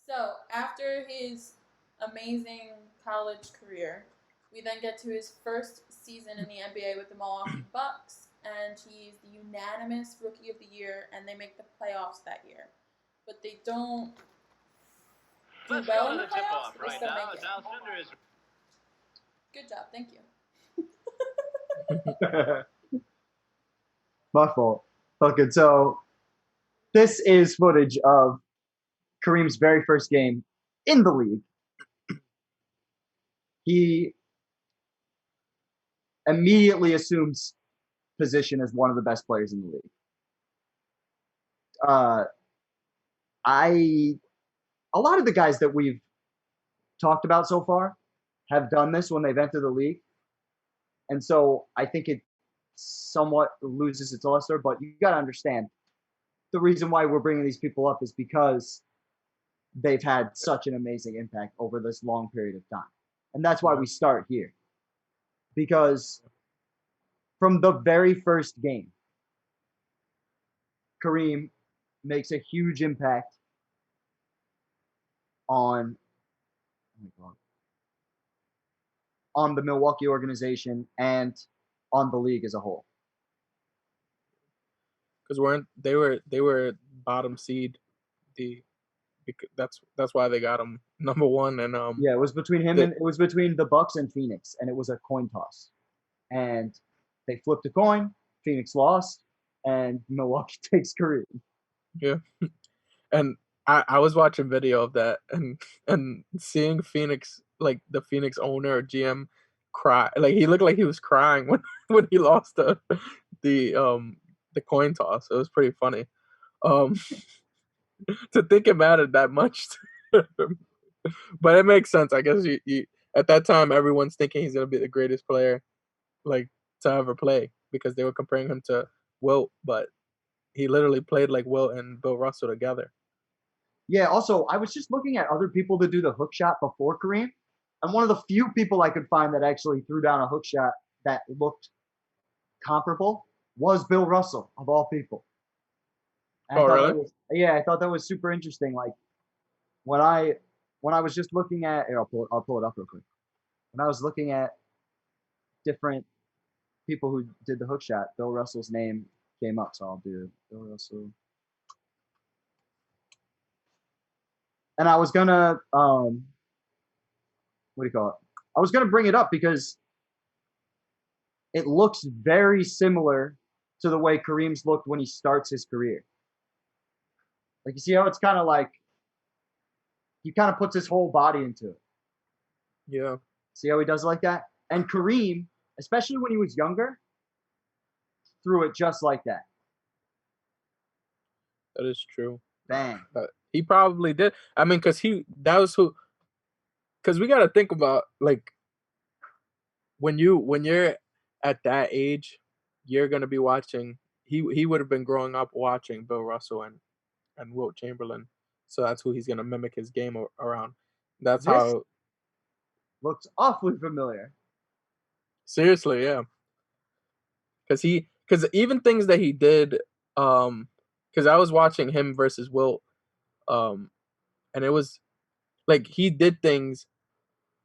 So after his amazing college career, we then get to his first season in the NBA with the Milwaukee Bucks, and he's the unanimous Rookie of the Year, and they make the playoffs that year. But they don't do Let's well go in to the the tip playoffs, off but they right still now. make it. Alcindor is Good job, thank you. My fault. Okay, so this is footage of Kareem's very first game in the league. He immediately assumes position as one of the best players in the league. A lot of the guys that we've talked about so far have done this when they've entered the league. And so I think it somewhat loses its luster, but you got to understand the reason why we're bringing these people up is because they've had such an amazing impact over this long period of time. And that's why we start here. Because from the very first game, Kareem makes a huge impact on the Milwaukee organization and on the league as a whole. Because they were bottom seed, that's why they got him number one. And yeah, it was between him and it was between the Bucks and Phoenix, and it was a coin toss, and they flipped a coin. Phoenix lost, and Milwaukee takes Kareem. Yeah, and I was watching video of that, and seeing Phoenix, like the Phoenix owner or GM, cry. Like he looked like he was crying when he lost the coin toss. It was pretty funny. To think it mattered that much. But it makes sense. I guess you at that time everyone's thinking he's gonna be the greatest player like to ever play because they were comparing him to Wilt, but he literally played like Wilt and Bill Russell together. Yeah, also I was just looking at other people to do the hook shot before Kareem, and one of the few people I could find that actually threw down a hook shot that looked comparable was Bill Russell, of all people. Oh, really? I thought that was super interesting. Like when I was just looking at, here, I'll pull it up real quick. When I was looking at different people who did the hook shot, Bill Russell's name came up, so I'll do Bill Russell. And I was gonna what do you call it? I was gonna bring it up because it looks very similar to the way Kareem's looked when he starts his career. Like you see how it's kind of like he kind of puts his whole body into it. Yeah. See how he does it like that? And Kareem, especially when he was younger, threw it just like that. That is true. Bang. He probably did. I mean, because we got to think about like when you're at that age, you're gonna be watching. He would have been growing up watching Bill Russell and Wilt Chamberlain, so that's who he's gonna mimic his game around. That's how. Looks awfully familiar. Seriously, yeah. Because even things that he did, because I was watching him versus Wilt, and it was like he did things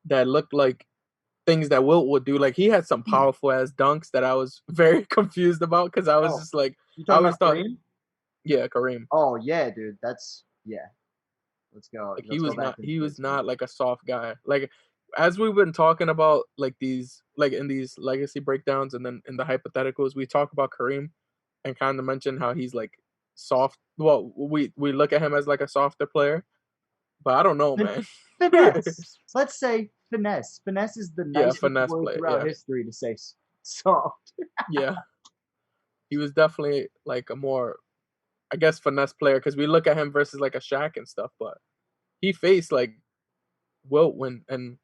that looked like things that Wilt would do. Like he had some powerful ass dunks that I was very confused about because I was just like, you talking about Kareem? Yeah, Kareem. Oh yeah, dude, let's go. Like he was not like a soft guy. Like as we've been talking about like these like in these legacy breakdowns and then in the hypotheticals, we talk about Kareem and kind of mention how he's like soft. Well, we look at him as like a softer player, but I don't know, man. Finesse. Let's say finesse. Finesse is the nicest word throughout history to say soft. Yeah. He was definitely like a more, I guess, finesse player because we look at him versus like a Shaq and stuff, but he faced like Wilt and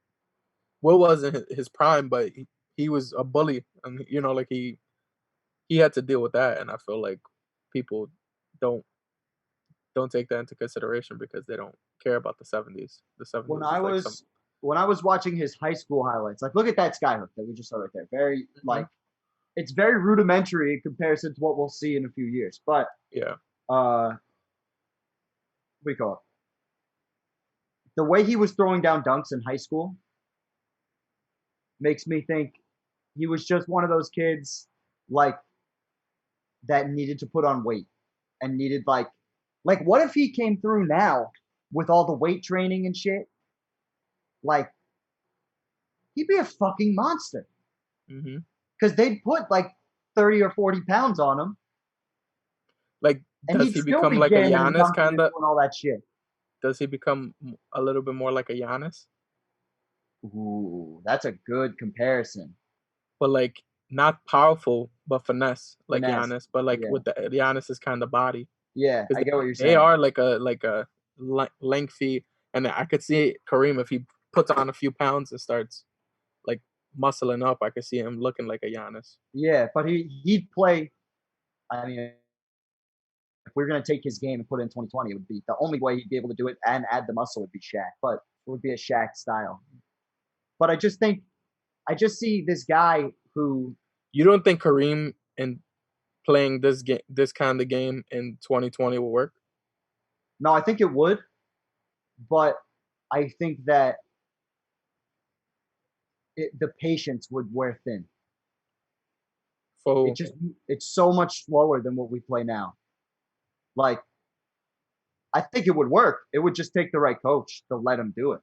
Wilt wasn't his prime, but he was a bully, and like he had to deal with that, and I feel like people don't take that into consideration because they don't care about the 70s. The 70s. When I was watching his high school highlights, like look at that skyhook that we just saw right there. Very like it's very rudimentary in comparison to what we'll see in a few years. But yeah, what do you call it? the way he was throwing down dunks in high school makes me think he was just one of those kids like that needed to put on weight and needed like what if he came through now with all the weight training and shit? Like he'd be a fucking monster. Mm-hmm. Because they'd put like 30 or 40 pounds on him. Like, And does he'd he still become be like a jamming and Giannis dunking and kind of? doing all that shit. Does he become a little bit more like a Giannis? Ooh, that's a good comparison. But like not powerful, but finesse, like Finesse. Giannis. But like Yeah. with the Giannis's kind of body, Yeah, because I get what you're they saying. are like a lengthy, and I could see Kareem if he puts on a few pounds and starts like muscling up. I could see him looking like a Giannis. Yeah, but he'd play. I mean, if we are gonna take his game and put it in 2020, it would be the only way he'd be able to do it and add the muscle would be Shaq. But it would be a Shaq style. But I just see this guy who You don't think Kareem in playing this kind of game in 2020 will work? no, I think it would, but I think that the patience would wear thin. For It's so much slower than what we play now. Like, I think it would work. It would just take the right coach to let him do it.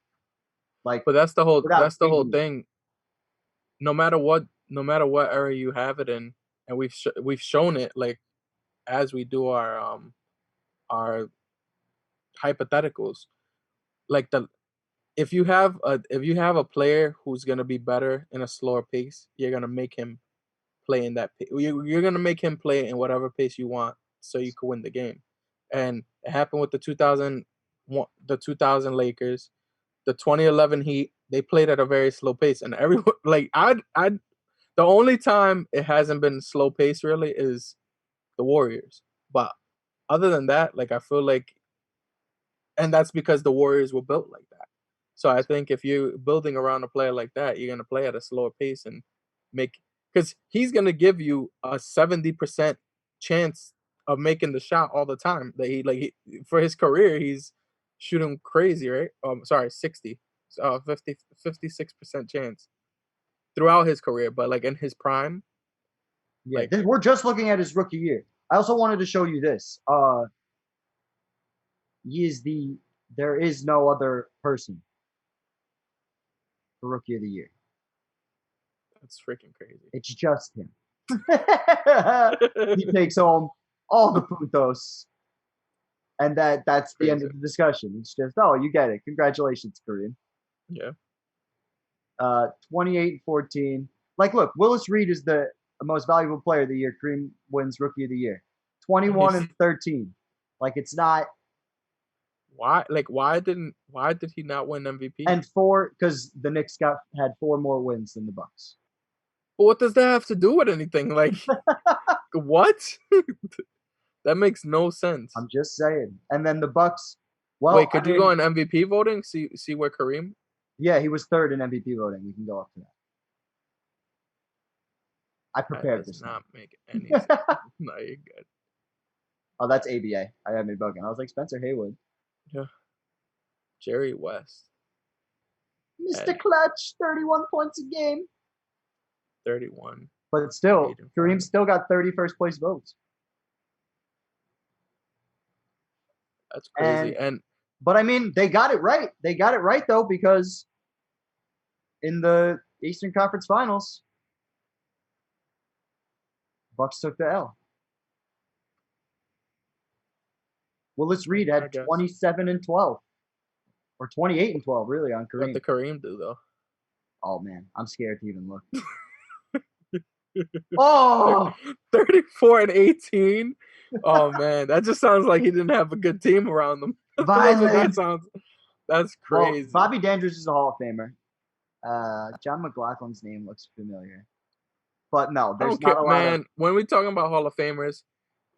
Like, but that's the whole without whole changing it. thing. No matter what era you have it in, and we've shown it like as we do our hypotheticals, like if you have a player who's gonna be better in a slower pace, you're gonna make him play in that pace. You're gonna make him play in whatever pace you want, so you can win the game. And it happened with the 2000 Lakers, the 2011 Heat. They played at a very slow pace, and everyone like I the only time it hasn't been slow pace really is the Warriors. But other than that, like I feel like, and that's because the Warriors were built like that. So I think if you're building around a player like that, you're gonna play at a slower pace and make, because he's gonna give you a 70% chance of making the shot all the time. That for his career, he's shooting crazy, right? Sorry, 60, 56% chance throughout his career. But like in his prime, Yeah, like we're just looking at his rookie year. I also wanted to show you this. There is no other person for rookie of the year. that's freaking crazy. It's just him. He takes home all the puntos. And that's the end of the discussion. It's just, oh, you get it. Congratulations, Kareem. Yeah. 28-14. Like, look, Willis Reed is the most valuable player of the year. Kareem wins rookie of the year. 21-13. Like, it's not. Why did he not win MVP? And because the Knicks had 4 more wins than the Bucks. But what does that have to do with anything? Like, what? That makes no sense. I'm just saying. And then the Bucks. Well, wait, could you go on MVP voting? See where Kareem? Yeah, he was 3rd in MVP voting. We can go up to that. I prepared That does this. not make any sense. No, you're good. Oh, that's ABA. I had me bugging. I was like, Spencer Haywood. Yeah. Jerry West. Mr. Clutch, 31 points a game. 31. But still, Kareem still got 30 first place votes. That's crazy. But I mean, they got it right. They got it right though, because in the Eastern Conference Finals, Bucks took the L. Willis Reed had 27-12. Or 28-12, really, on Kareem. What did Kareem do though? Oh man, I'm scared to even look. Oh, 34-18. Oh man, that just sounds like he didn't have a good team around him. Violence. That's crazy. Well, Bobby Dandridge is a Hall of Famer. John McLaughlin's name looks familiar, but no, there's not a lot. Man, when we're talking about Hall of Famers,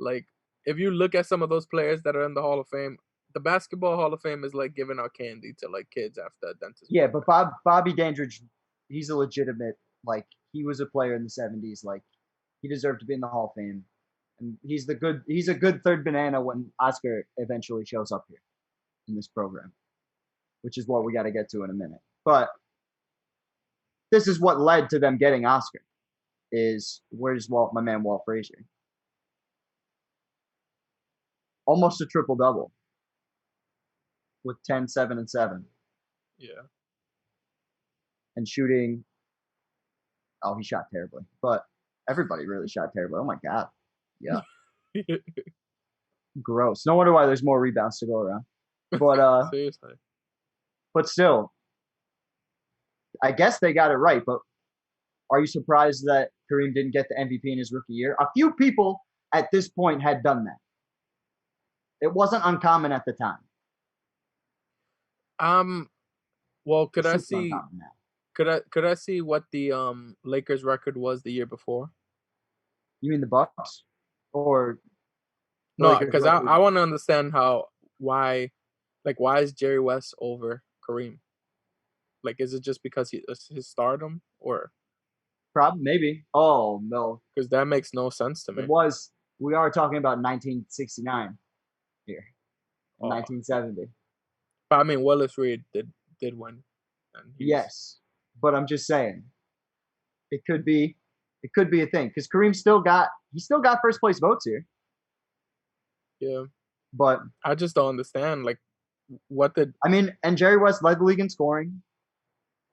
like if you look at some of those players that are in the Hall of Fame, the Basketball Hall of Fame is like giving out candy to like kids after a dentist. Yeah, but Bobby Dandridge, he's a legitimate, like, he was a player in the 70s. Like, he deserved to be in the Hall of Fame. And he's a good third banana when Oscar eventually shows up here in this program. which is what we got to get to in a minute. But this is what led to them getting Oscar. Where's my man Walt Frazier? Almost a triple-double with 10, 7, and 7. Yeah. And shooting. Oh, he shot terribly. But everybody really shot terribly. Oh, my God. Yeah. Gross. No wonder why there's more rebounds to go around. But seriously. But still, I guess they got it right. But are you surprised that Kareem didn't get the MVP in his rookie year? A few people at this point had done that. It wasn't uncommon at the time. Well, could I It's super see? uncommon now. Could I see what the Lakers record was the year before? You mean the Bucks? Or the No, Lakers because I record? want to understand why is Jerry West over Kareem? Like, is it just because his stardom, or Probably, maybe. Oh, no. because that makes no sense to me. We are talking about 1969 here. Oh. 1970. But I mean, Willis Reed did win. And Yes, but I'm just saying, it could be a thing because Kareem still got first place votes here. Yeah, but I just don't understand. Like, what did I mean? And Jerry West led the league in scoring.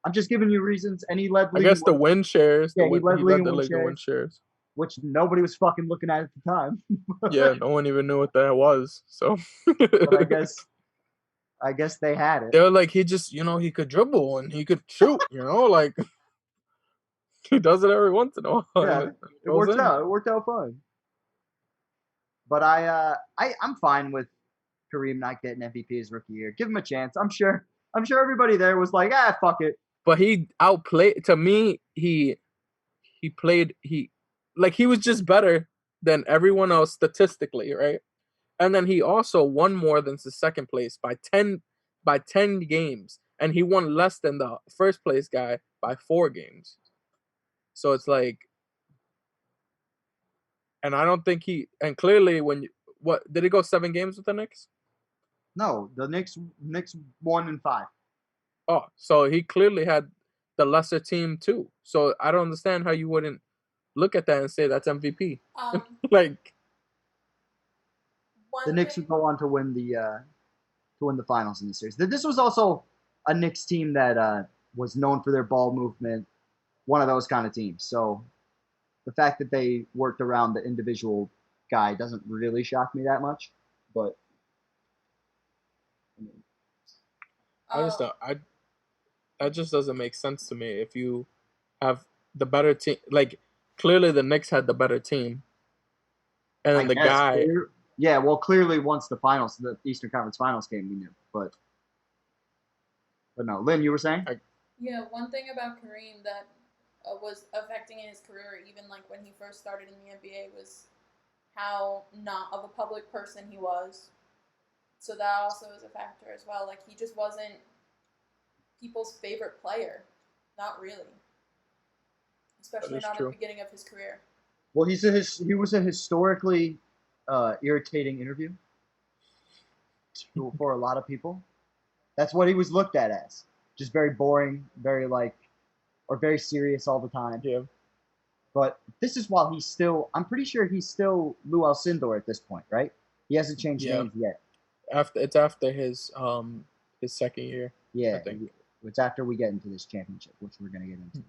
I'm just giving you reasons, and he led the league. I guess the win shares. Yeah, he led the league in win shares, which nobody was fucking looking at the time. Yeah, no one even knew what that was. So, but I guess they had it. They were like, he just, he could dribble and he could shoot. Like he does it every once in a while. Yeah, it worked out. It worked out fine. But I'm fine with Kareem not getting MVP his rookie year. Give him a chance. I'm sure everybody there was like, fuck it. But he outplayed. To me, he played. He was just better than everyone else statistically, right? And then he also won more than the second place by 10 games, and he won less than the first place guy by 4 games. So it's like, and I don't think and clearly what did he go 7 games with the Knicks? No, the Knicks won in 5. Oh, so he clearly had the lesser team too. So I don't understand how you wouldn't look at that and say that's MVP. Like, the Knicks would go on to win the finals in the series. This was also a Knicks team that was known for their ball movement, one of those kind of teams. So the fact that they worked around the individual guy doesn't really shock me that much. But I just don't. That just doesn't make sense to me. If you have the better team, like clearly the Knicks had the better team, and then the guy. Yeah, well, clearly once the Eastern Conference Finals came, we knew. But no, Lynn, you were saying? Yeah, one thing about Kareem that was affecting his career, even like when he first started in the NBA, was how not of a public person he was. So that also is a factor as well. Like, he just wasn't people's favorite player. Not really. Especially not at the beginning of his career. Well, he was a historically irritating interview for a lot of people. That's what he was looked at as. Just very boring, very very serious all the time. Yeah. But this is while I'm pretty sure he's still Lou Alcindor at this point, right? He hasn't changed names yet. After his second year. Yeah. I think. It's after we get into this championship, which we're going to get into.